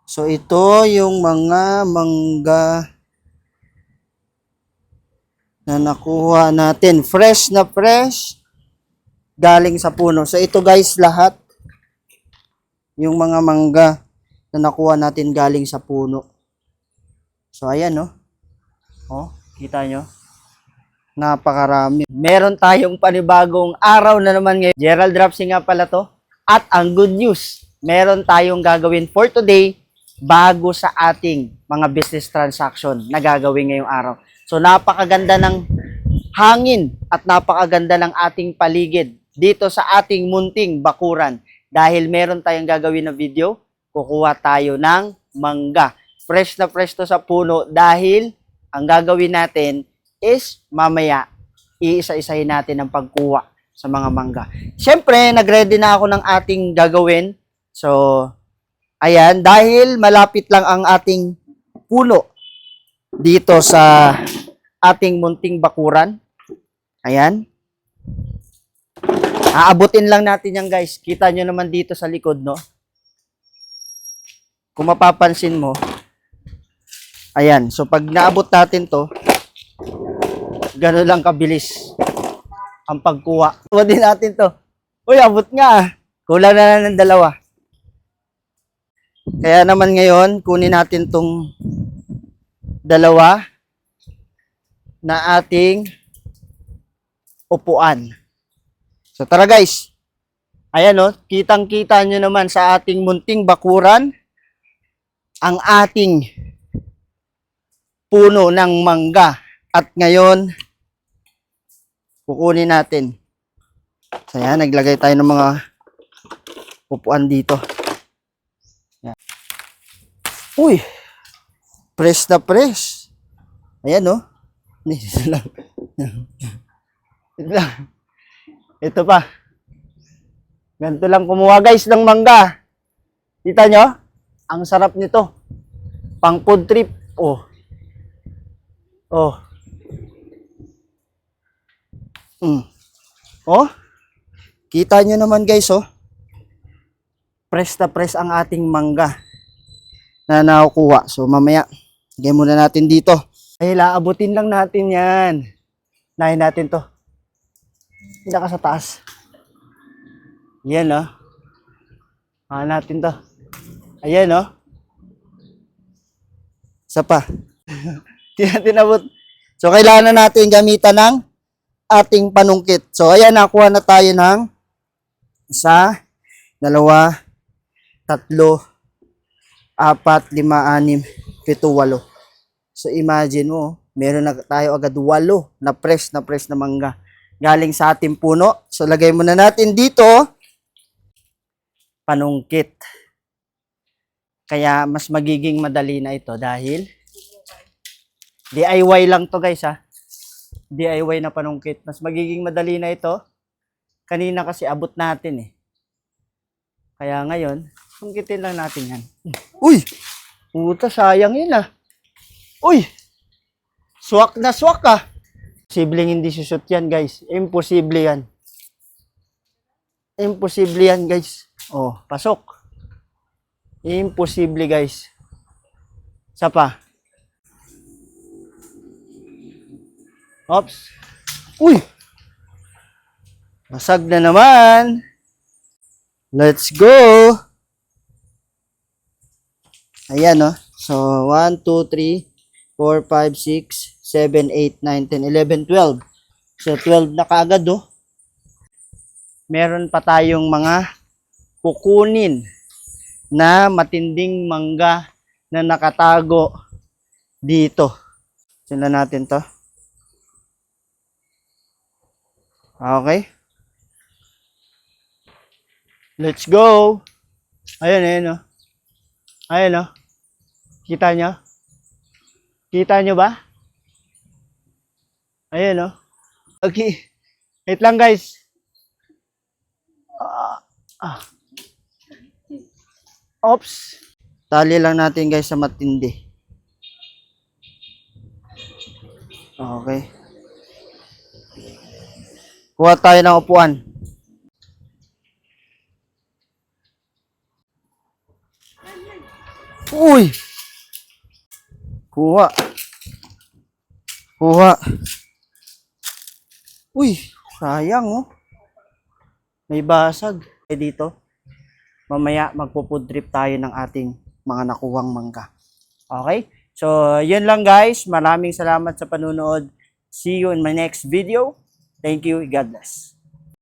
So, ito yung mga mangga na nakuha natin. Fresh na fresh. Galing sa puno. So, ito guys, lahat. Yung mga mangga na nakuha natin galing sa puno. So, ayan, no? Oh, kita nyo? Napakarami. Meron tayong panibagong araw na naman ngayon. Gerald Dropsy nga pala to. At ang good news, meron tayong gagawin for today bago sa ating mga business transaction na gagawin ngayong araw. So napakaganda ng hangin at napakaganda ng ating paligid dito sa ating munting bakuran. Dahil meron tayong gagawin na video, kukuha tayo ng mangga. Fresh na fresh to sa puno dahil ang gagawin natin is mamaya iisa-isahin natin ang pagkuha sa mga mangga. Siyempre, nagready na ako ng ating gagawin. So, ayan, dahil malapit lang ang ating puno dito sa ating munting bakuran. Ayan. Aabutin lang natin yan guys. Kita nyo naman dito sa likod, no? Kung mapapansin mo, ayan. So, pag naabot natin to, gano'n lang kabilis ang pagkuha. Tuwa din natin to. Uy, abot nga. Kulang na ng dalawa. Kaya naman ngayon, kunin natin tong dalawa na ating upuan. So tara guys. Ayan o, kitang-kita nyo naman sa ating munting bakuran ang ating puno ng mangga. At ngayon, kukunin natin. So yan, naglagay tayo ng mga upuan dito. Yan. Uy! Press na press. Ayan o. Ito pa. Ganito lang kumuha guys ng mangga. Kita nyo? Ang sarap nito. Pang food trip. Oh. Oh. Oh, kita nyo naman guys, oh. Press na press ang ating mangga na nakukuha. So mamaya, lagay muna natin dito. Ay, laabutin lang natin yan. Nahin natin to. Hindi ka sa taas. Yan, oh. Natin to. Ayan, oh. Isa pa. Hindi natin abot. So kailangan natin gamitan ng ating panungkit. So, ayan, nakuha na tayo ng 1, 2, 3, 4, 5, 6, 7, 8. So, imagine mo, meron na tayo agad 8 na fresh na mangga galing sa ating puno. So, lagay muna natin dito panungkit. Kaya, mas magiging madali na ito dahil DIY lang to guys ha. DIY na panungkit. Mas magiging madali na ito. Kanina kasi abot natin eh. Kaya ngayon, sungkitin lang natin yan. Uy! Puta, sayang yun ah. Uy! Swak na swak ah. Imposibleng hindi susut yan guys. Imposible yan. Imposible yan guys. Oh, pasok. Imposible guys. Isa pa. Oops. Uy! Masag na naman. Let's go. Ayan, no? So, 1, 2, 3, 4, 5, 6, 7, 8, 9, 10, 11, 12. So, 12 na kaagad, oh. Meron pa tayong mga kukunin na matinding mangga na nakatago dito. Sila natin to. Okay. Let's go. Ayan, ayan, oh. Ayan, oh. Kita nyo? Kita nyo ba? Ayan, oh. Okay. Wait lang, guys. Oops. Tali lang natin, guys, sa matindi. Okay. Kuha tayo ng upuan. Uy! Kuha. Kuha. Uy, sayang oh. May basag. Dito. Mamaya magpo-food trip tayo ng ating mga nakuhang mangga. Okay? So, yun lang guys. Maraming salamat sa panunood. See you in my next video. Thank you. God bless.